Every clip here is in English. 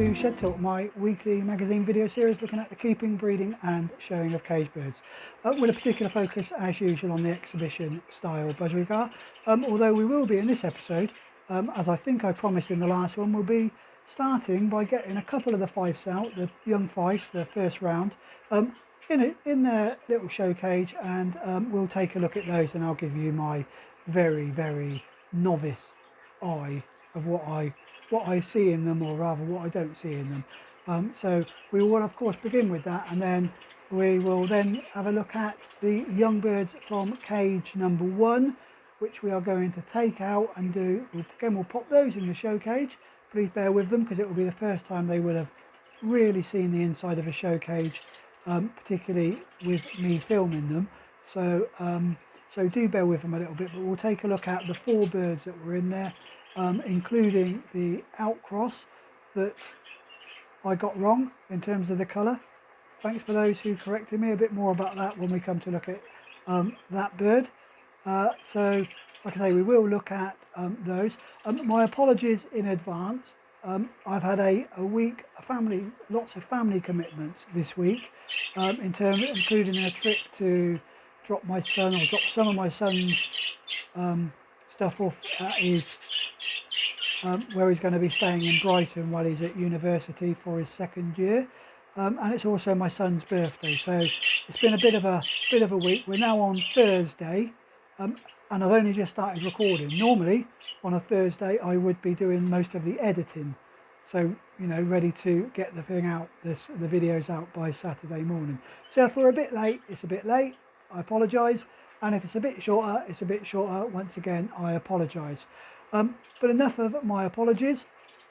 to Shed Talk, my weekly magazine video series looking at the keeping, breeding and showing of cage birds, with a particular focus as usual on the exhibition style budgerigar. Although we will be in this episode, as I think I promised in the last one, we'll be starting by getting a couple of the Fifes out, the young Fifes, the first round, in their little show cage, and we'll take a look at those, and I'll give you my very novice eye of what I see in them, or rather what I don't see in them. So we will of course begin with that, and then we will then have a look at the young birds from cage number 1, which we are going to take out and do. Again, we'll pop those in the show cage. Please bear with them because it will be the first time they will have really seen the inside of a show cage, particularly with me filming them. So so do bear with them a little bit, but we'll take a look at the 4 birds that were in there, including the outcross that I got wrong in terms of the colour. Thanks for those who corrected me. A bit more about that when we come to look at that bird. So like I say, we will look at those. My apologies in advance. I've had a week, lots of family commitments this week, including a trip to drop some of my son's stuff off at his where he's going to be staying in Brighton while he's at university for his 2nd year, and it's also my son's birthday, so it's been a bit of a week. We're now on Thursday, and I've only just started recording. Normally on a Thursday I would be doing most of the editing, so you know, ready to get the thing out, the videos out by Saturday morning. So if we're a bit late, it's a bit late, I apologise, and if it's a bit shorter, it's a bit shorter. Once again, I apologise. But enough of my apologies.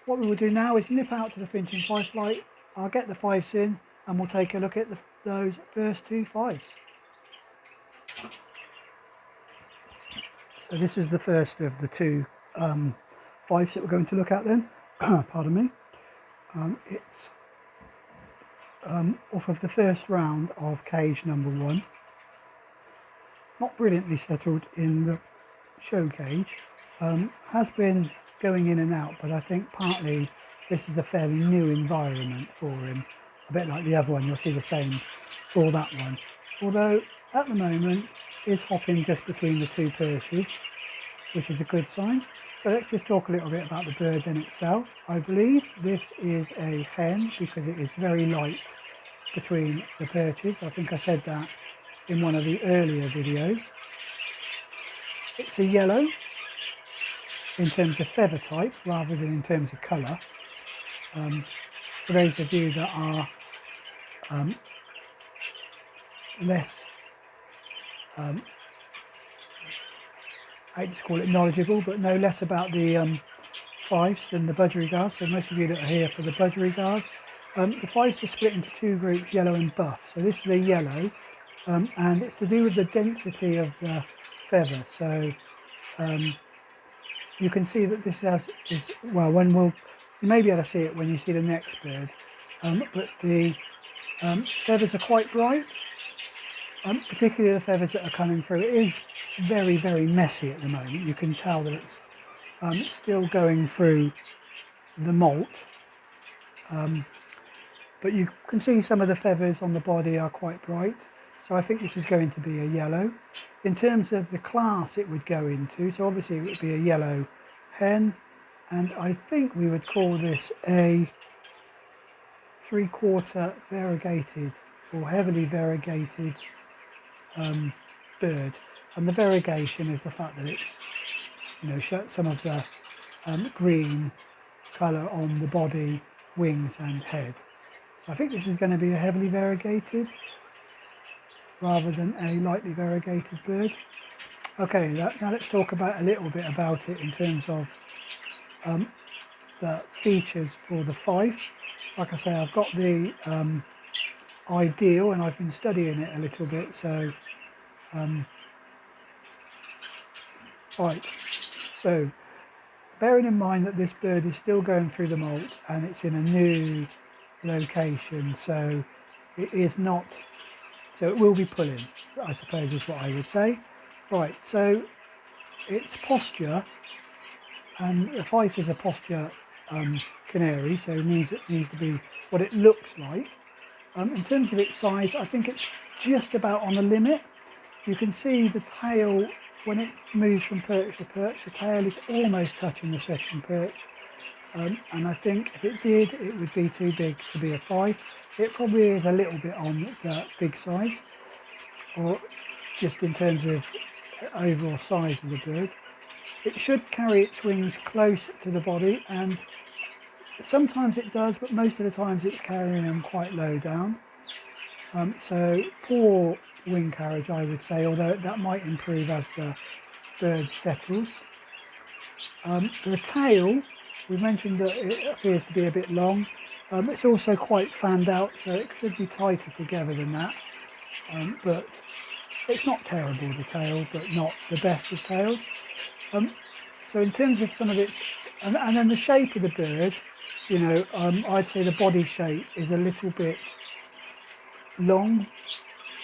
What we will do now is nip out to the Finch and Fife Flight. I'll get the Fifes in and we'll take a look at those first 2 Fifes. So this is the first of the 2 Fifes that we're going to look at then. Pardon me. It's off of the first round of cage number 1. Not brilliantly settled in the show cage. Has been going in and out, but I think partly this is a fairly new environment for him, a bit like the other one. You'll see the same for that one, although at the moment is hopping just between the 2 perches, which is a good sign. So let's just talk a little bit about the bird in itself. I believe this is a hen because it is very light between the perches. I think I said that in one of the earlier videos. It's a yellow in terms of feather type rather than in terms of colour. For those of you that are less, I hate to call it knowledgeable, but know less about the Fifes than the Budgerigars, so most of you that are here for the Budgerigars. The Fifes are split into 2 groups, yellow and buff. So this is a yellow, and it's to do with the density of the feather. So you can see that this you may be able to see it when you see the next bird, but the feathers are quite bright, particularly the feathers that are coming through. It is very messy at the moment. You can tell that it's still going through the moult, but you can see some of the feathers on the body are quite bright. So I think this is going to be a yellow. In terms of the class it would go into, so obviously it would be a yellow hen, and I think we would call this a 3/4 variegated or heavily variegated bird. And the variegation is the fact that it's, you know, some of the green colour on the body, wings and head. So I think this is going to be a heavily variegated rather than a lightly variegated bird. Okay, now let's talk about a little bit about it in terms of the features for the Fife. Like I say, I've got the ideal and I've been studying it a little bit, so right, so bearing in mind that this bird is still going through the moult and it's in a new location, so it is not, so it will be pulling, I suppose is what I would say. Right, so its posture, and the Fife is a posture canary, so it needs to be what it looks like. In terms of its size, I think it's just about on the limit. You can see the tail, when it moves from perch to perch, the tail is almost touching the second perch. And I think if it did, it would be too big to be a Fife. It probably is a little bit on the big size, or just in terms of overall size of the bird. It should carry its wings close to the body, and sometimes it does, but most of the times it's carrying them quite low down. So poor wing carriage, I would say, although that might improve as the bird settles. The tail, we mentioned that it appears to be a bit long. It's also quite fanned out, so it should be tighter together than that. But it's not terrible, the tail, but not the best of tails. So in terms of some of its, and then the shape of the bird, you know, I'd say the body shape is a little bit long,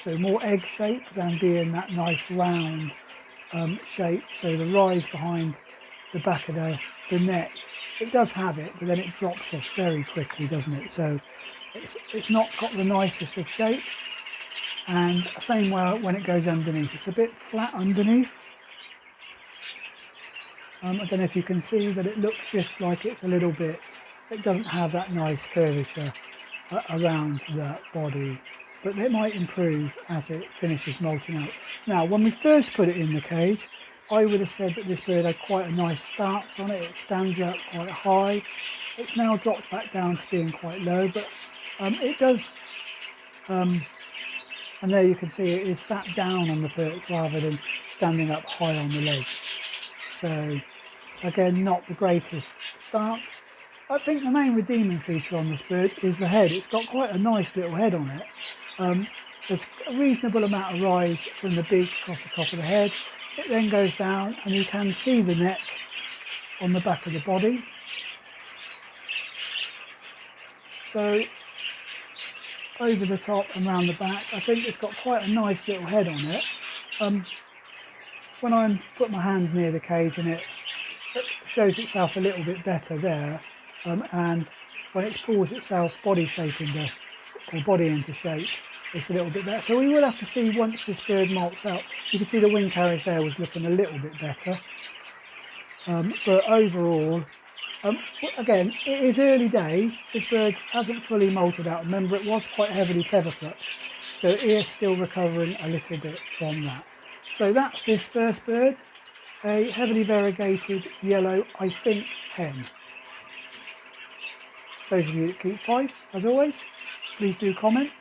so more egg shaped than being that nice round shape. So the rise behind the back of the neck, it does have it, but then it drops off very quickly, doesn't it? So it's not got the nicest of shape, and same way when it goes underneath, it's a bit flat underneath. I don't know if you can see that it looks just like it's a little bit, it doesn't have that nice curvature around the body, but it might improve as it finishes molting out. Now, when we first put it in the cage, I would have said that this bird had quite a nice stance on it. It stands up quite high. It's now dropped back down to being quite low, but it does, and there you can see it is sat down on the perch rather than standing up high on the legs. So again, not the greatest stance. I think the main redeeming feature on this bird is the head. It's got quite a nice little head on it. There's a reasonable amount of rise from the beak across the top of the head. It then goes down, and you can see the neck on the back of the body. So over the top and round the back, I think it's got quite a nice little head on it. When I put my hand near the cage, and it shows itself a little bit better there, and when it pulls itself body shape into, or body into shape, it's a little bit better. So we will have to see once this bird molts out. You can see the wing carriage there was looking a little bit better, but overall, again, it is early days. This bird hasn't fully molted out. Remember, it was quite heavily feather touched, so it is still recovering a little bit from that. So that's this first bird, a heavily variegated yellow, I think, hen. Those of you that keep Fifes, as always, please do comment.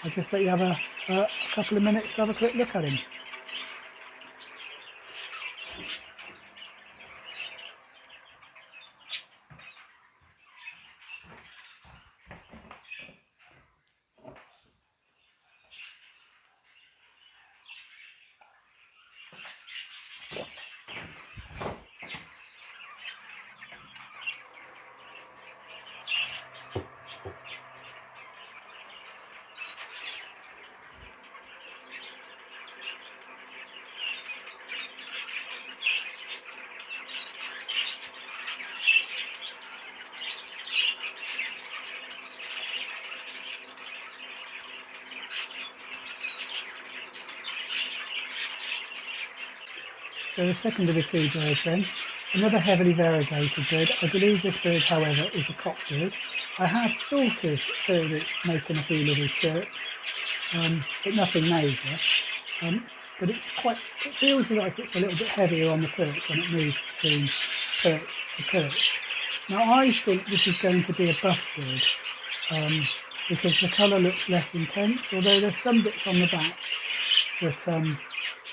I'll just let you have a couple of minutes to have a quick look at him. So the second of the two birds then, another heavily variegated bird. I believe this bird, however, is a cockbird. I have sort of heard it making a few little chirps, but nothing major. But it's quite, it feels like it's a little bit heavier on the perch when it moves between perch to perch. Now I think this is going to be a buff bird, because the colour looks less intense, although there's some bits on the back that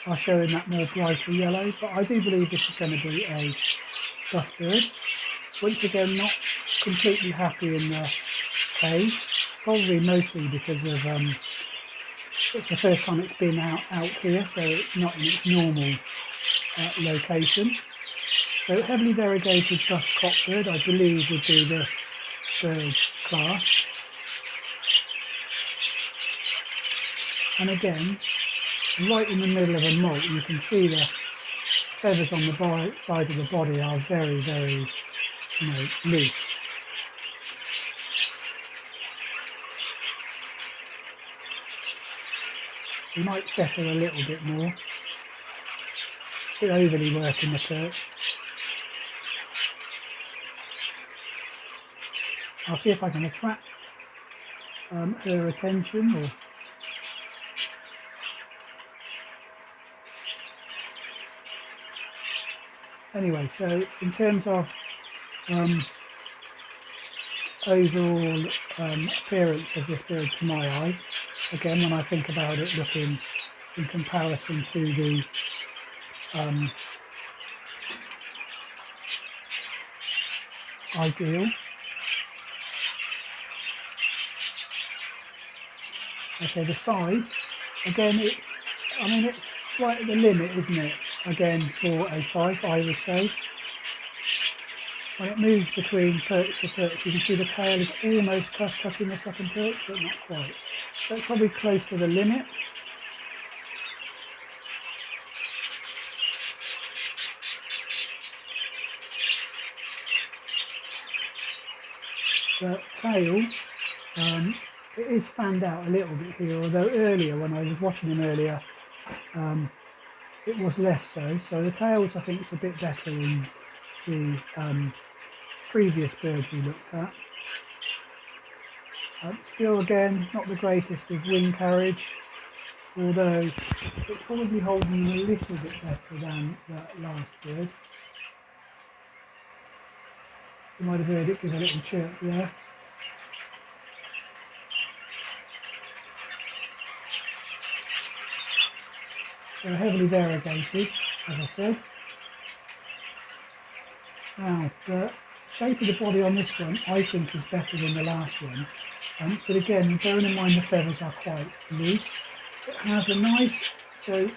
are showing that more brighter yellow, but I do believe this is going to be a buff bird. Once again, not completely happy in the cage, probably mostly because of it's the first time it's been out here, so it's not in its normal location. So heavily variegated buff cockbird, I believe, would be this bird class. And again, right in the middle of a moult, you can see the feathers on the side of the body are very, very, loose. You might settle a little bit more. A bit overly working the perch. I'll see if I can attract her attention. Or anyway, so in terms of overall appearance of this bird to my eye, again, when I think about it looking in comparison to the ideal, okay, the size, again, it's right at the limit, isn't it? Again, for a Fife, I would say. When it moves between perch to perch, you can see the tail is almost touching the second perch, but not quite. So it's probably close to the limit. The tail, it is fanned out a little bit here, although earlier, when I was watching him earlier, it was less so. So the tails, I think, is a bit better in the previous birds we looked at. Still, again, not the greatest of wing carriage, although it's probably holding a little bit better than that last bird. You might have heard it give a little chirp there. They're heavily variegated, as I said. Now, the shape of the body on this one, I think, is better than the last one. But again, bearing in mind the feathers are quite loose. It has a nice, so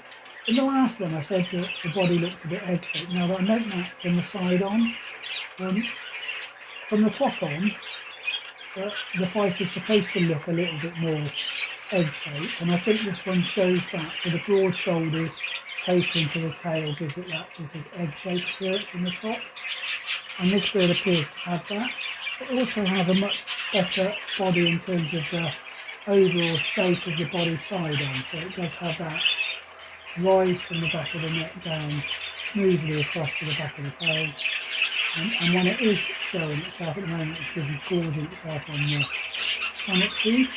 in the last one I said that the body looked a bit egg-shaped. Now I meant that from the side on. From the top on, the Fife is supposed to look a little bit more egg-shaped, and I think this one shows that. So the broad shoulders tapering to the tail gives it that sort of egg-shaped appearance from the top. And this bird appears to have that. It also has a much better body in terms of the overall shape of the body side on. So it does have that rise from the back of the neck down smoothly across to the back of the tail. And when it is showing itself at the moment, it's busy gorging itself on the stomach teeth.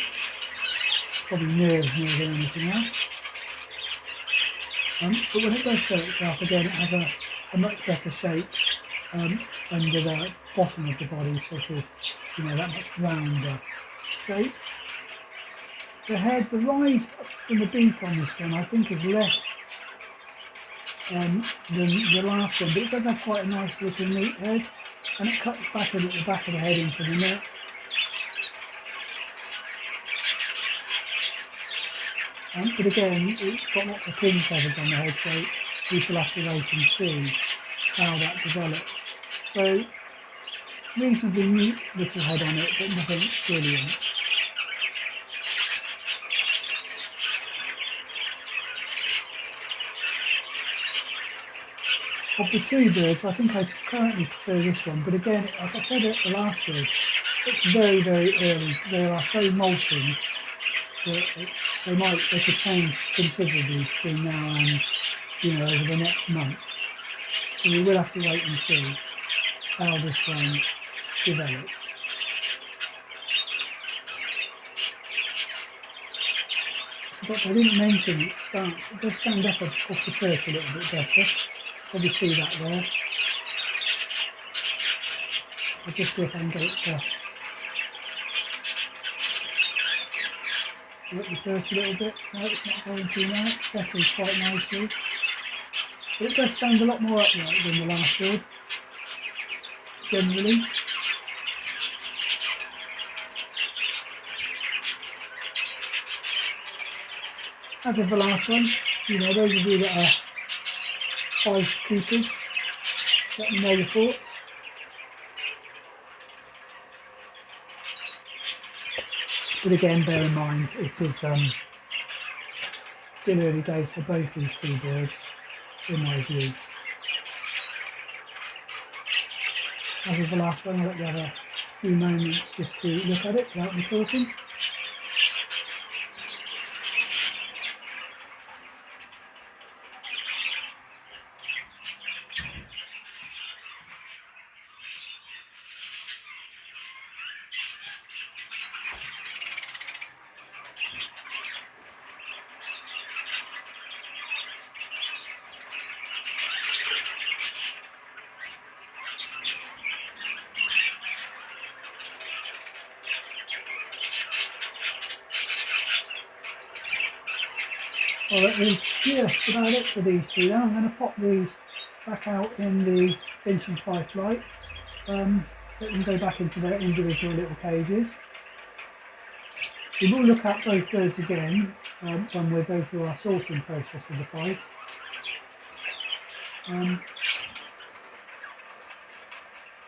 Probably nerves more than anything else. But when it does show itself, again, it has a much better shape under the bottom of the body, sort of, that much rounder shape. The head, the rise from the beak on this one, I think is less than the last one, but it does have quite a nice little neat head, and it cuts back at the back of the head into the neck. But again, it's got lots of pin feathers on the head, so we shall have to wait and see how that develops. So, reasonably neat little head on it, but nothing brilliant. Of the two birds, I think I currently prefer this one, but again, like I said at the last bird, it's very, very early. They are so molting that they could change considerably between now and, over the next month. So we will have to wait and see how this one develops. I didn't mention it does stand up off the perch a little bit better. Probably see that there. I'll just see if I can get it to let the perch a little bit. No, it's not going to now. It settles quite nicely. But it does stand a lot more upright than the last bird, generally. As of the last one, those of you that are Fife keepers, let me know your thoughts. But again, bear in mind, it is still early days for both these two birds, in my view. As with the last one, I'll let you have a few moments just to look at it without me talking. Well, that is just about it for these two now. I'm going to pop these back out in the Finch and Fife light. Let them go back into their individual little cages. We will look at both birds again when we go through our sorting process with the Fife.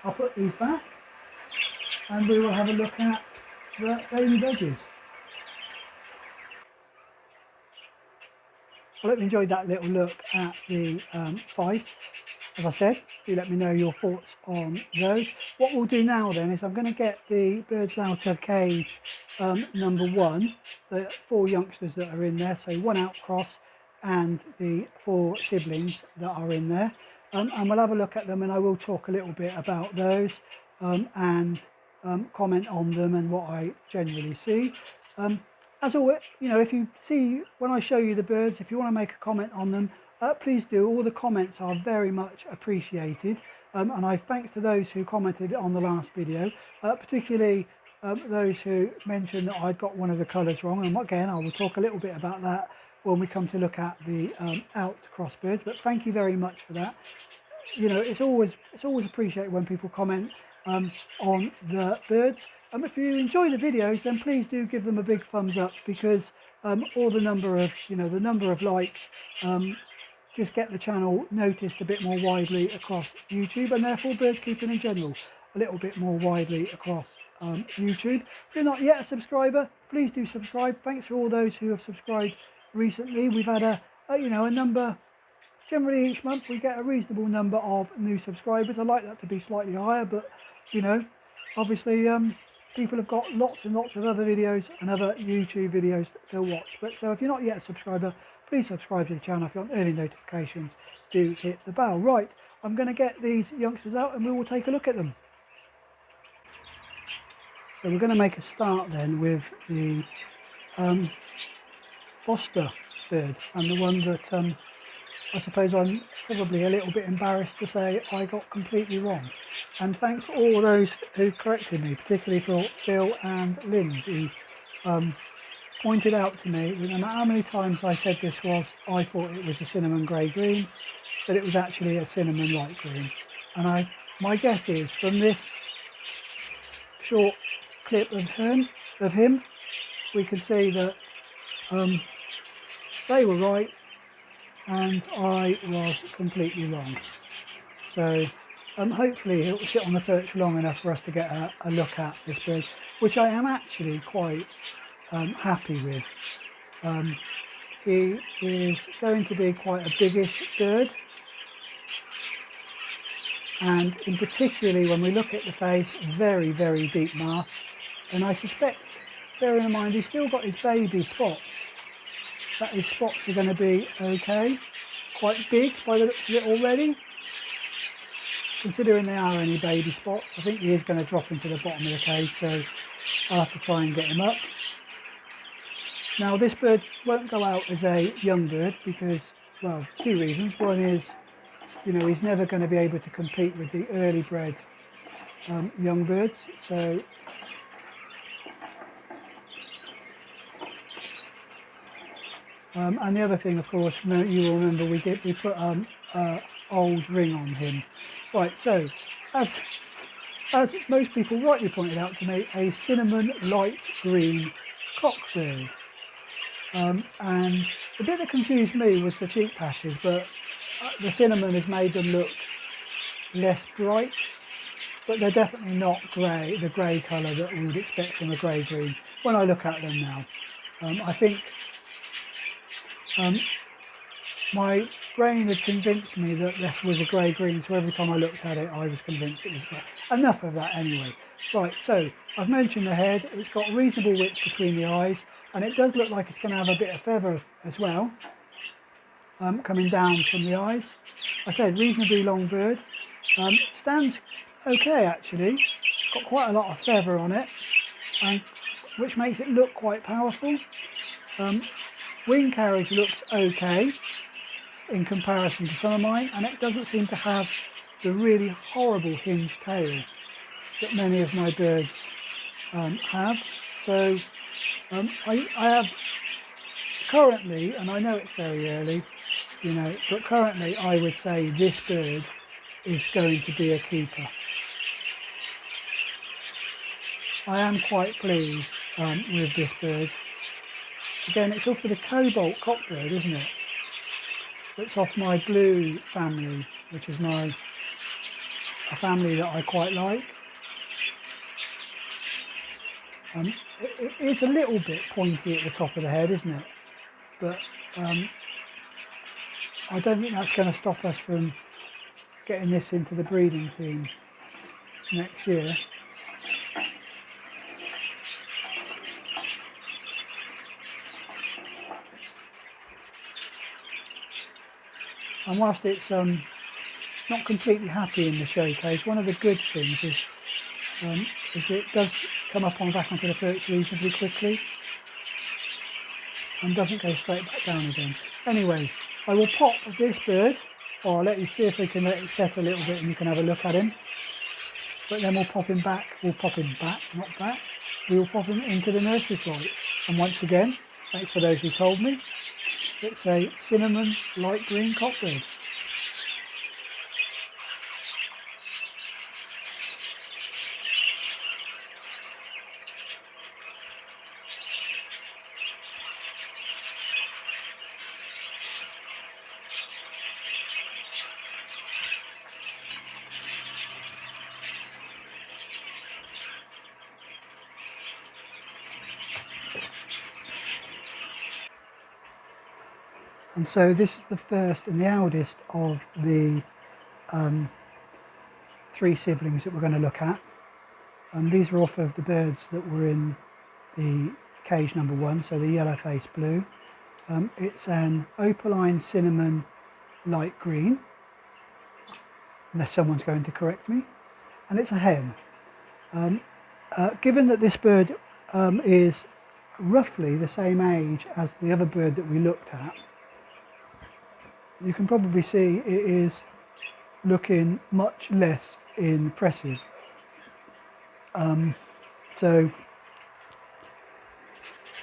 I'll put these back and we will have a look at the baby Budgies. Well, I hope you enjoyed that little look at the Fife. As I said, do let me know your thoughts on those. What we'll do now then is I'm going to get the birds out of cage number 1, the 4 youngsters that are in there, so 1 outcross and the 4 siblings that are in there. And we'll have a look at them, and I will talk a little bit about those and comment on them and what I generally see. As always, you know, if you see, when I show you the birds, if you want to make a comment on them, please do. All the comments are very much appreciated. And I thanks to those who commented on the last video, particularly those who mentioned that I'd got one of the colours wrong. And again, I will talk a little bit about that when we come to look at the outcross birds. But thank you very much for that. You know, it's always appreciated when people comment on the birds. If you enjoy the videos, then please do give them a big thumbs up, because all the number of likes just get the channel noticed a bit more widely across YouTube, and therefore bird keeping in general a little bit more widely across YouTube. If you're not yet a subscriber, please do subscribe. Thanks for all those who have subscribed recently. We've had a number. Generally each month we get a reasonable number of new subscribers. I like that to be slightly higher, but you know, obviously people have got lots and lots of other videos and other YouTube videos to watch. But so if you're not yet a subscriber, please subscribe to the channel. If you want early notifications, do hit the bell. Right, I'm going to get these youngsters out and we will take a look at them. So we're going to make a start then with the foster bird, and the one that I suppose I'm probably a little bit embarrassed to say I got completely wrong. And thanks for all those who corrected me, particularly for Phil and Lindsay, who pointed out to me, no matter how many times I said this was, I thought it was a cinnamon grey green, but it was actually a cinnamon light green. And my guess is, from this short clip of him, we can see that they were right and I was completely wrong. So hopefully it will sit on the perch long enough for us to get a look at this bird, which I am actually quite happy with. He is going to be quite a biggish bird, and in particularly when we look at the face, very, very deep mask. And I suspect, bearing in mind he's still got his baby spots, that his spots are going to be okay, quite big by the looks of it already. Considering they are only baby spots, I think he is going to drop into the bottom of the cage, so I'll have to try and get him up. Now this bird won't go out as a young bird because, well, 2 reasons. One is, you know, he's never going to be able to compete with the early bred young birds, so and the other thing, of course, you will remember we put old ring on him. Right, so as most people rightly pointed out to me, a cinnamon light green cockbird. And the bit that confused me was the cheek patches, but the cinnamon has made them look less bright, but they're definitely not grey, the grey colour that we would expect from a grey green when I look at them now. I think My brain had convinced me that this was a grey-green, so every time I looked at it I was convinced it was grey. Enough of that anyway. Right, so I've mentioned the head. It's got reasonable width between the eyes, and it does look like it's going to have a bit of feather as well, coming down from the eyes. I said reasonably long bird. Stands okay actually. Got quite a lot of feather on it, which makes it look quite powerful. Wing carriage looks okay in comparison to some of mine, and it doesn't seem to have the really horrible hinged tail that many of my birds have. So I have currently, and I know it's very early, you know, but currently I would say this bird is going to be a keeper. I am quite pleased with this bird. Again, it's off of the cobalt cockbird, isn't it? It's off my blue family, which is a family that I quite like. It is a little bit pointy at the top of the head, isn't it? But I don't think that's going to stop us from getting this into the breeding team next year. And whilst it's not completely happy in the showcase, one of the good things is it does come up on back onto the perch reasonably quickly and doesn't go straight back down again. Anyway, I will pop this bird, or I'll let you see if we can let it set a little bit and you can have a look at him. But then we'll pop him back, not back. We will pop him into the Nursery Flight. And once again, thanks for those who told me, it's a cinnamon light green cockbird. And so this is the first and the eldest of the 3 siblings that we're going to look at. These are off of the birds that were in the cage number 1, so the yellow-faced blue. It's an opaline cinnamon light green, unless someone's going to correct me, and it's a hen. Given that this bird is roughly the same age as the other bird that we looked at, you can probably see it is looking much less impressive. So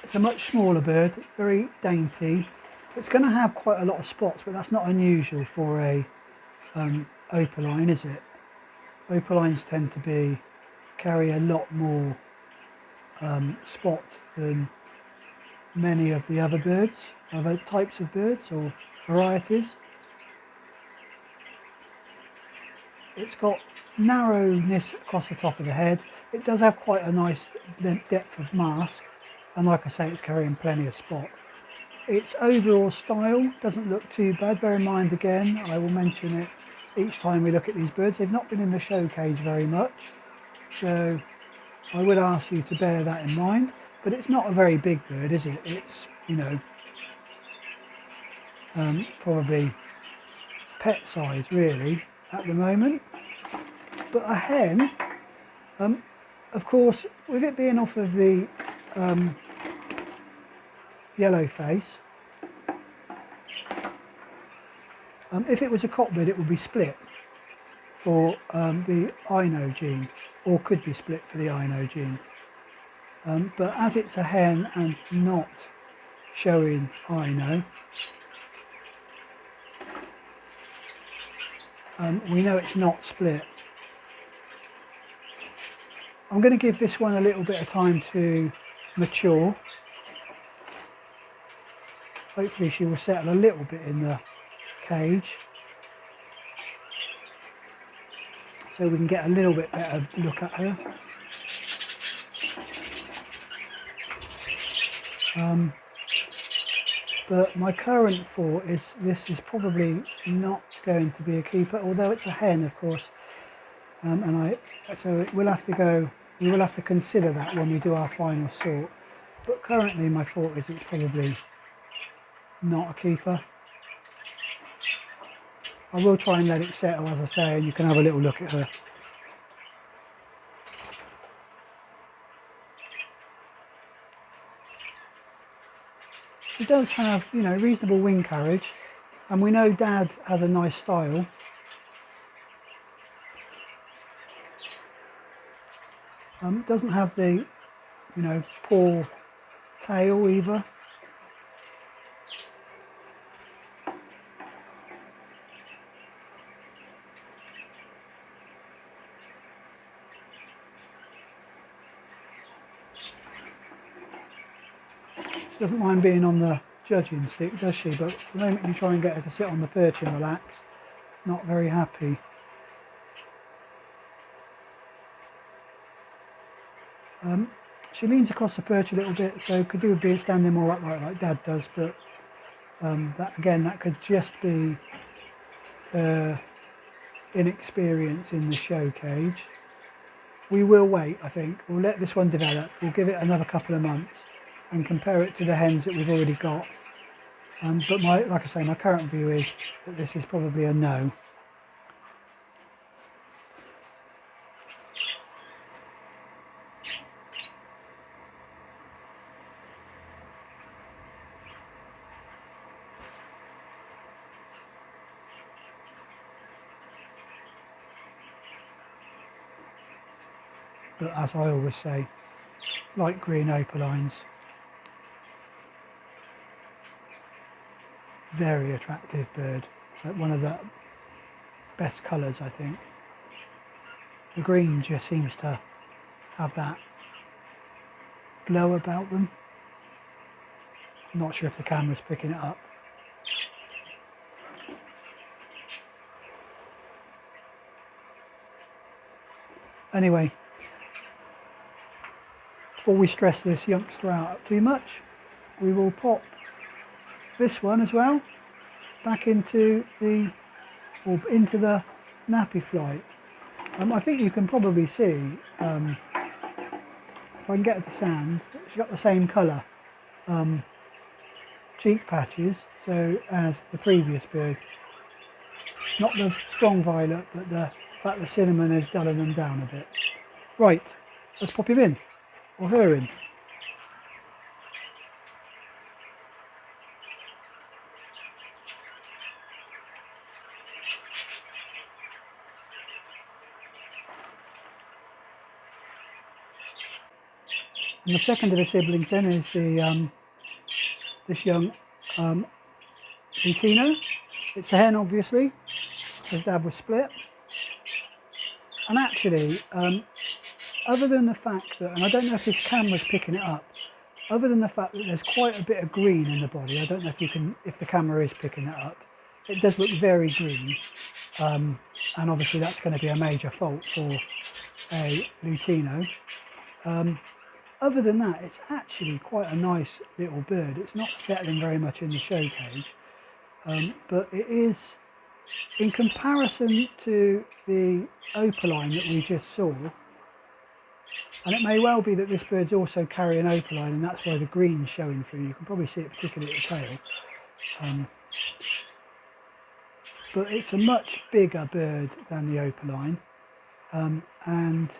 it's a much smaller bird, very dainty. It's going to have quite a lot of spots, but that's not unusual for a opaline, is it? Opalines tend to carry a lot more spot than many of the other birds, other types of birds or varieties. It's got narrowness across the top of the head. It does have quite a nice depth of mask, and like I say, it's carrying plenty of spot. Its overall style doesn't look too bad. Bear in mind, again, I will mention it each time we look at these birds, they've not been in the show cage very much, so I would ask you to bear that in mind. But it's not a very big bird, is it? It's, you know, probably pet size really at the moment. But a hen, of course, with it being off of the yellow face, if it was a cockbird it would be split for the INO gene, or could be split for the INO gene. But as it's a hen and not showing INO, we know it's not split. I'm going to give this one a little bit of time to mature. Hopefully she will settle a little bit in the cage, so we can get a little bit better look at her. But my current thought is this is probably not going to be a keeper, although it's a hen, of course. So we will have to consider that when we do our final sort. But currently my thought is it's probably not a keeper. I will try and let it settle, as I say, and you can have a little look at her. She does have, you know, reasonable wing carriage, and we know Dad has a nice style. Doesn't have the, you know, poor tail either. She doesn't mind being on the judging stick, does she? But the moment you try and get her to sit on the perch and relax, not very happy. She leans across the perch a little bit, so could do with being standing more upright like Dad does, but that could just be inexperience in the show cage. We will wait, I think. We'll let this one develop. We'll give it another couple of months and compare it to the hens that we've already got. But like I say, my current view is that this is probably a no. But as I always say, light green opalines, very attractive bird. So one of the best colours, I think. The green just seems to have that glow about them. I'm not sure if the camera's picking it up. Anyway, before we stress this youngster out too much, we will pop this one as well back into the nappy flight. I think you can probably see, if I can get her to stand, she's got the same colour cheek patches so as the previous bird. Not the strong violet, but the fact the cinnamon is dulling them down a bit. Right, let's pop him in, or her in. And the second of the siblings then is the this young Lutino. It's a hen, obviously, because Dad was split. And actually, other than the fact that, and I don't know if this camera's picking it up, other than the fact that there's quite a bit of green in the body, I don't know if the camera is picking it up. It does look very green, and obviously that's going to be a major fault for a Lutino. Other than that, it's actually quite a nice little bird. It's not settling very much in the show cage, but it is, in comparison to the opaline that we just saw, and it may well be that this bird's also carrying opaline, and that's why the green's showing through. You can probably see it particularly at the tail. But it's a much bigger bird than the opaline, and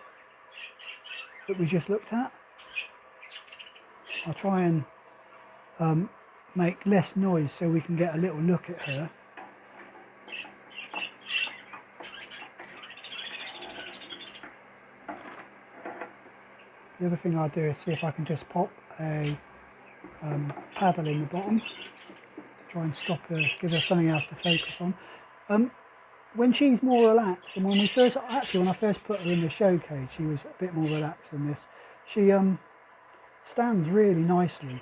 that we just looked at. I'll try and make less noise so we can get a little look at her. The other thing I'll do is see if I can just pop a paddle in the bottom to try and stop her, give her something else to focus on. When she's more relaxed, and when I first put her in the show cage, she was a bit more relaxed than this. She stands really nicely.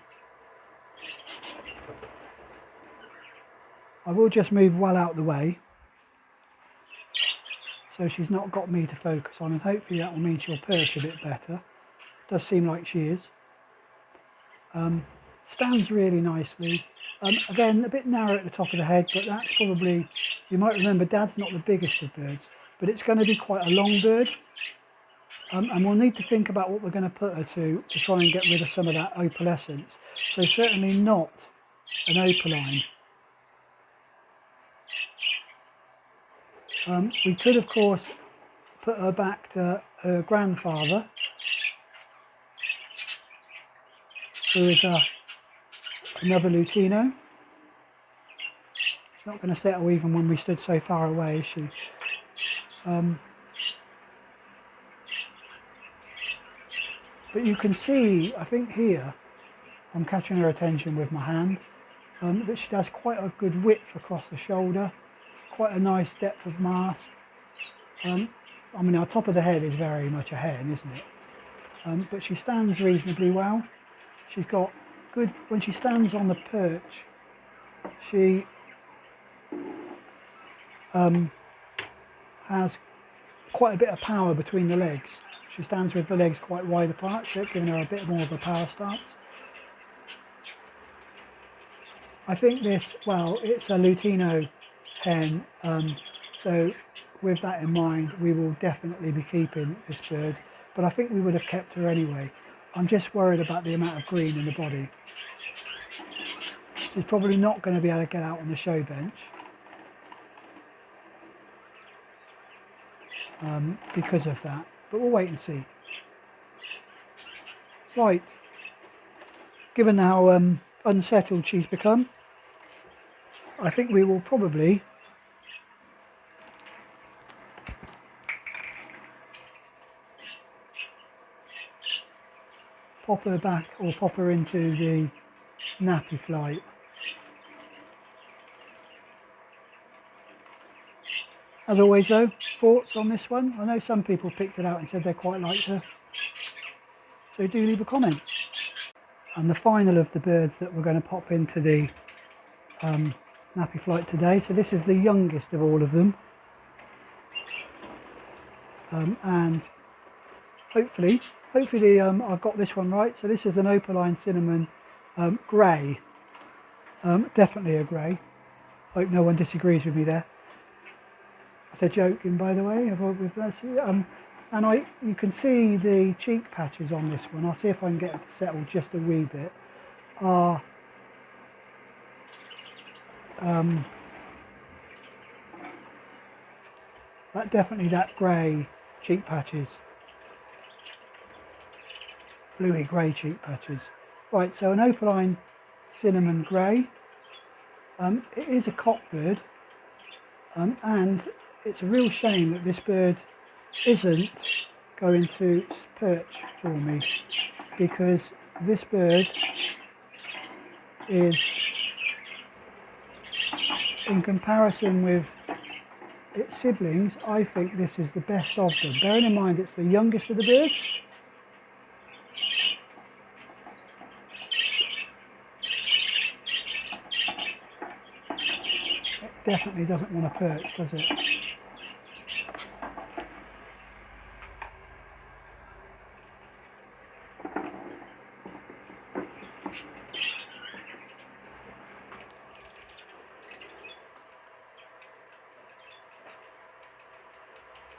I will just move well out of the way so she's not got me to focus on, and hopefully that will mean she'll perch a bit better. Does seem like she is. stands really nicely. Again, a bit narrow at the top of the head, but that's probably, you might remember Dad's not the biggest of birds, but it's going to be quite a long bird. And we'll need to think about what we're going to put her to try and get rid of some of that opalescence. So certainly not an opaline. We could, of course, put her back to her grandfather, who is another Lutino. She's not going to settle even when we stood so far away, is she? But you can see, I think here, I'm catching her attention with my hand, that she does quite a good width across the shoulder, quite a nice depth of mask. I mean, our top of the head is very much a hen, isn't it? But she stands reasonably well. She's got good, when she stands on the perch, she has quite a bit of power between the legs. She stands with the legs quite wide apart, so it's giving her a bit more of a power stance. I think this, well, it's a Lutino hen, so with that in mind, we will definitely be keeping this bird, but I think we would have kept her anyway. I'm just worried about the amount of green in the body. She's probably not going to be able to get out on the show bench. Because of that, but we'll wait and see. Right, given how unsettled she's become, I think we will probably pop her back, or pop her into the Nursery Flight. As always though, thoughts on this one? I know some people picked it out and said they quite liked her, so do leave a comment. And the final of the birds that we're going to pop into the Nursery Flight today, so this is the youngest of all of them, and hopefully I've got this one right. So this is an opaline cinnamon grey, definitely a grey. Hope no one disagrees with me there. That's a joking, by the way. With this, and you can see the cheek patches on this one. I'll see if I can get it to settle just a wee bit. That grey cheek patches, bluey grey cheek patches. Right, so an opaline cinnamon grey. It is a cock bird, and it's a real shame that this bird isn't going to perch for me, because this bird is, in comparison with its siblings, I think this is the best of them. Bearing in mind it's the youngest of the birds. It definitely doesn't want to perch, does it?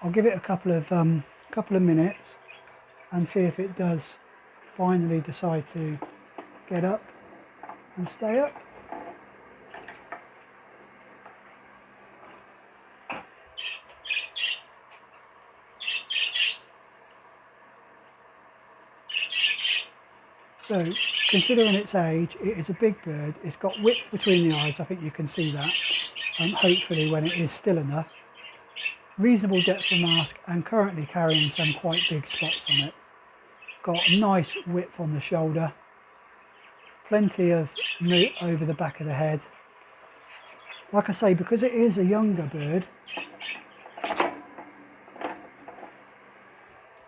I'll give it a couple of minutes and see if it does finally decide to get up and stay up. So, considering its age, it is a big bird. It's got width between the eyes, I think you can see that, hopefully when it is still enough. Reasonable depth of mask, and currently carrying some quite big spots on it. Got a nice width on the shoulder, plenty of meat over the back of the head. Like I say, because it is a younger bird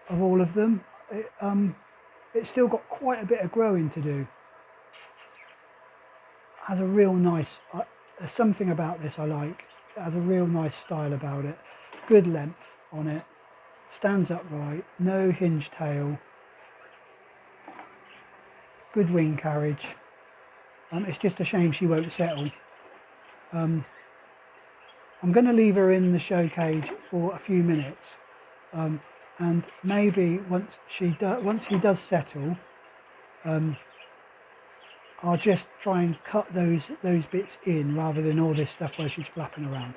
of all of them, it's still got quite a bit of growing to do. Has a real nice, there's something about this I like. It has a real nice style about it. Good length on it, stands upright, no hinge tail, good wing carriage. It's just a shame she won't settle. I'm going to leave her in the show cage for a few minutes, and maybe once he does settle, I'll just try and cut those bits in rather than all this stuff where she's flapping around.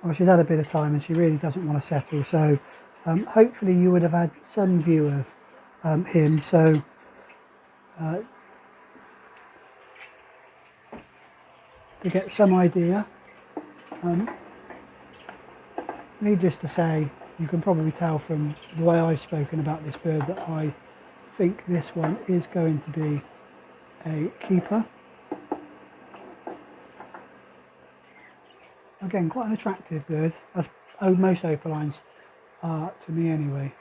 Well, she's had a bit of time and she really doesn't want to settle, so hopefully you would have had some view of him, so to get some idea. Needless to say, you can probably tell from the way I've spoken about this bird that I think this one is going to be a keeper. Again, quite an attractive bird, as most opalines are to me anyway.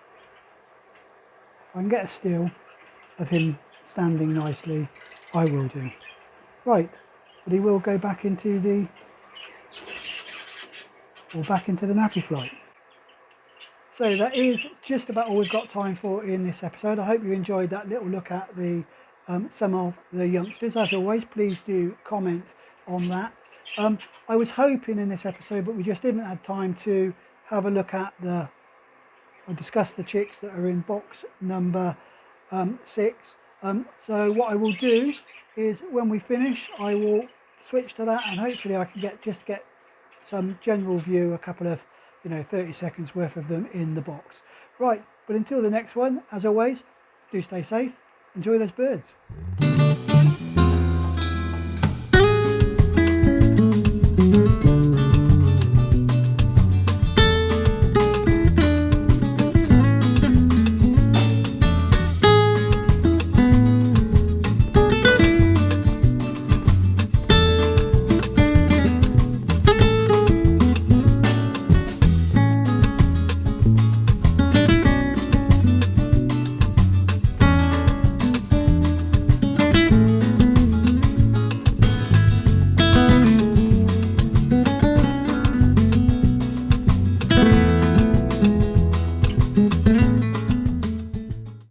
If I can get a still of him standing nicely, I will do. Right, but he will go back into the nappy flight. So that is just about all we've got time for in this episode. I hope you enjoyed that little look at the some of the youngsters. As always, please do comment on that. I was hoping in this episode, but we just didn't have time to have a look at or discuss the chicks that are in box number 6. So what I will do is when we finish, I will switch to that, and hopefully I can get some general view, a couple of 30 seconds worth of them in the box. Right, but until the next one, as always, do stay safe, enjoy those birds.